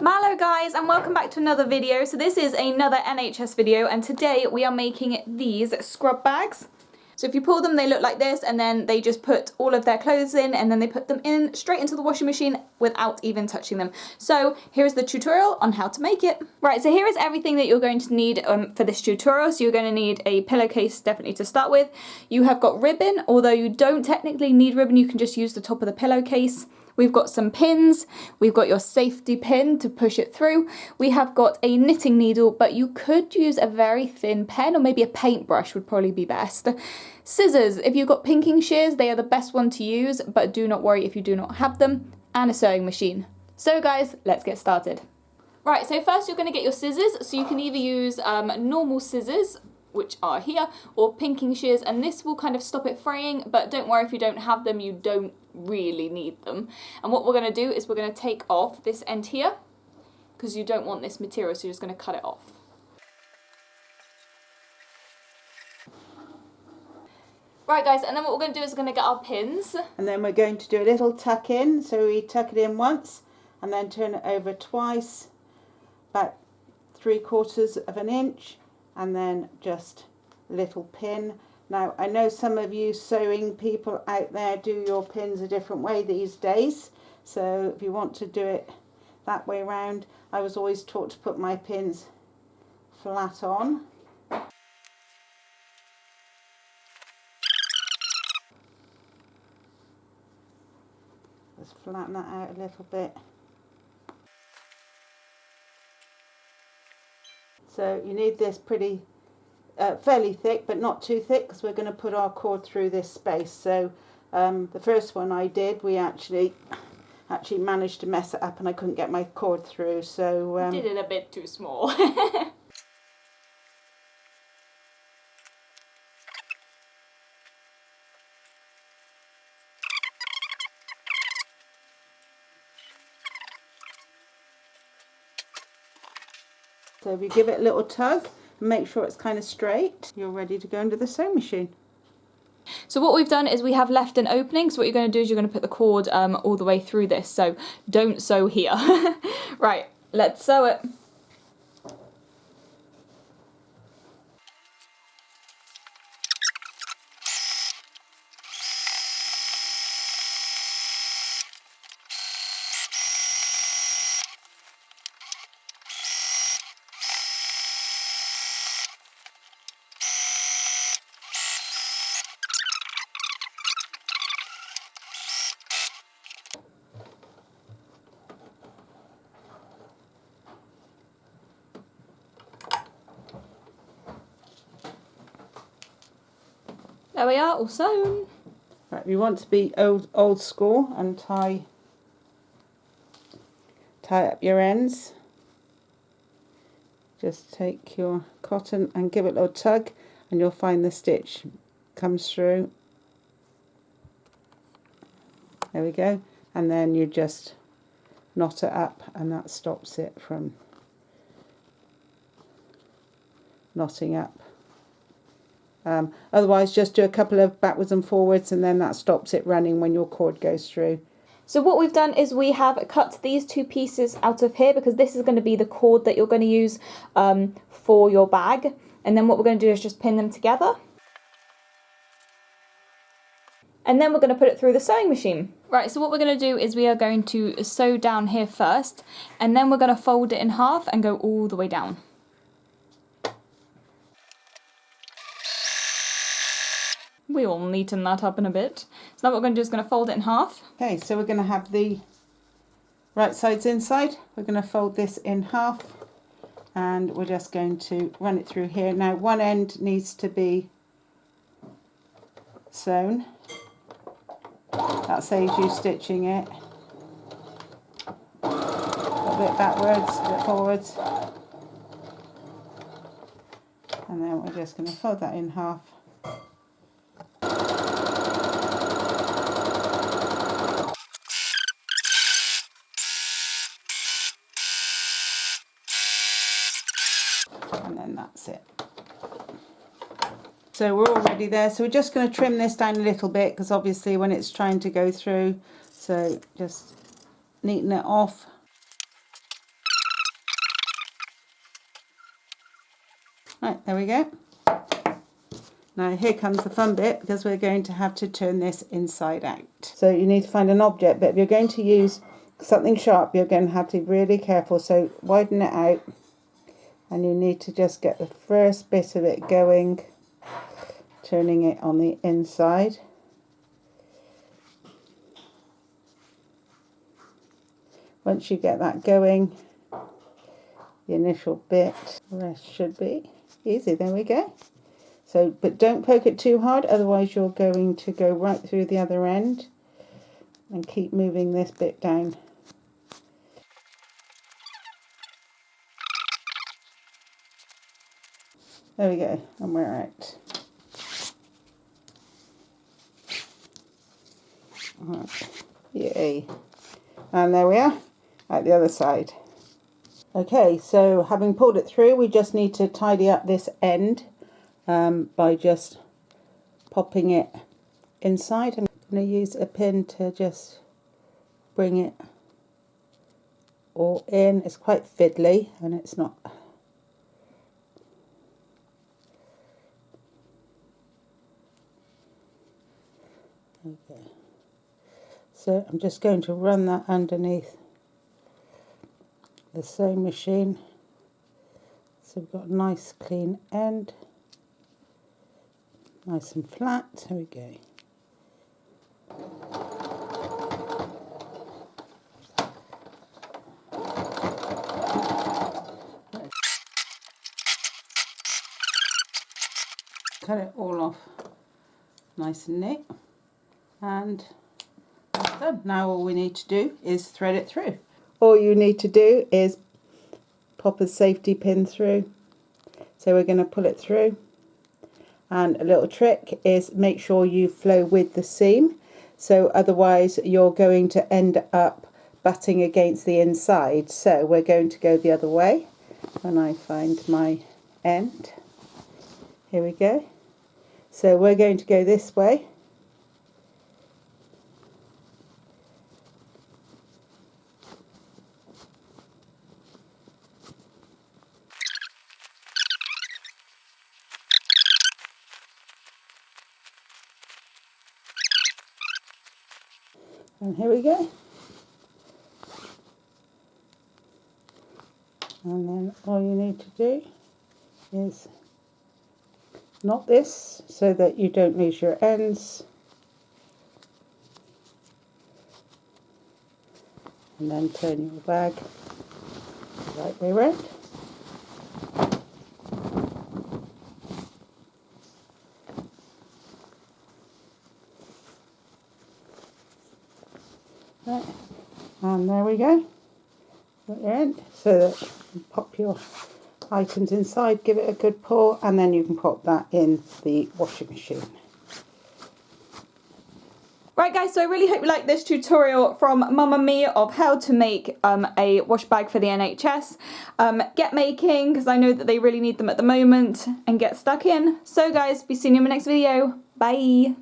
Mallow guys, and welcome back to another video. So this is another NHS video, and today we are making these scrub bags. So if you pull them, they look like this, and then they just put all of their clothes in, and then they put them in straight into the washing machine without even touching them. So here's the tutorial on how to make it. Right, so here is everything that you're going to need for this tutorial. So you're going to need a pillowcase, definitely, to start with. You have got ribbon, although you don't technically need ribbon, you can just use the top of the pillowcase. We've got some pins, we've got your safety pin to push it through, we have got a knitting needle, but you could use a very thin pen, or maybe a paintbrush would probably be best. Scissors, if you've got pinking shears, they are the best one to use, but do not worry if you do not have them, and a sewing machine. So guys, let's get started. Right, so first you're going to get your scissors, so you can either use normal scissors, which are here, or pinking shears, and this will kind of stop it fraying, but don't worry if you don't have them, you don't really need them. And what we're going to do is we're going to take off this end here, because you don't want this material, so you're just going to cut it off. Right guys, and then what we're going to do is we're going to get our pins. And then we're going to do a little tuck in, so we tuck it in once, and then turn it over twice, about 3/4 of an inch, and then just a little pin. Now, I know some of you sewing people out there do your pins a different way these days, so if you want to do it that way round, I was always taught to put my pins flat on. Just flatten that out a little bit. So you need this pretty fairly thick, but not too thick, because we're going to put our cord through this space. So the first one I did, we actually managed to mess it up, and I couldn't get my cord through. So Did it a bit too small. So if you give it a little tug, make sure it's kind of straight, you're ready to go into the sewing machine. So what we've done is we have left an opening, so what you're going to do is you're going to put the cord all the way through this, so don't sew here. Right, let's sew it. There we are, all sewn. Right, we want to be old school and tie up your ends. Just take your cotton and give it a little tug, and you'll find the stitch comes through. There we go. And then you just knot it up, and that stops it from knotting up. Otherwise, just do a couple of backwards and forwards, and then that stops it running when your cord goes through. So what we've done is we have cut these two pieces out of here, because this is going to be the cord that you're going to use for your bag. And then what we're going to do is just pin them together. And then we're going to put it through the sewing machine. Right, so what we're going to do is we are going to sew down here first, and then we're going to fold it in half and go all the way down. We will neaten that up in a bit. So now what we're going to do is going to fold it in half. Okay, so we're going to have the right sides inside. We're going to fold this in half, and we're just going to run it through here. Now, one end needs to be sewn. That saves you stitching it. A little bit backwards, a bit forwards. And then we're just going to fold that in half. And then that's it. So we're already there, so we're just going to trim this down a little bit, because obviously when it's trying to go through, so just neaten it off. Right, there we go. Now here comes the fun bit, because we're going to have to turn this inside out. So you need to find an object, but if you're going to use something sharp, you're going to have to be really careful. So widen it out, and you need to just get the first bit of it going, turning it on the inside. Once you get that going, the initial bit, the rest should be easy. There we go. So, but don't poke it too hard, otherwise you're going to go right through the other end. And keep moving this bit down. There we go, and we're out. Right. Yay. And there we are, at the other side. Okay, so having pulled it through, we just need to tidy up this end by just popping it inside. I'm going to use a pin to just bring it all in. It's quite fiddly, and it's not. Okay. So I'm just going to run that underneath the sewing machine. So we've got a nice clean end. Nice and flat. There we go. Cut it all off nice and neat, and that's done. Now all we need to do is thread it through. All you need to do is pop a safety pin through. So we're going to pull it through, and a little trick is make sure you flow with the seam, so otherwise you're going to end up butting against the inside. So we're going to go the other way. When I find my end, here we go. So we're going to go this way. And here we go. And then all you need to do is knot this so that you don't lose your ends. And then turn your bag the right way round. Right. And there we go. At your end, so that you pop your items inside, give it a good pull, and then you can pop that in the washing machine. Right guys, so I really hope you like this tutorial from Mum and me of how to make a wash bag for the NHS. Get making, because I know that they really need them at the moment, and get stuck in. So guys, be seeing you in my next video. Bye!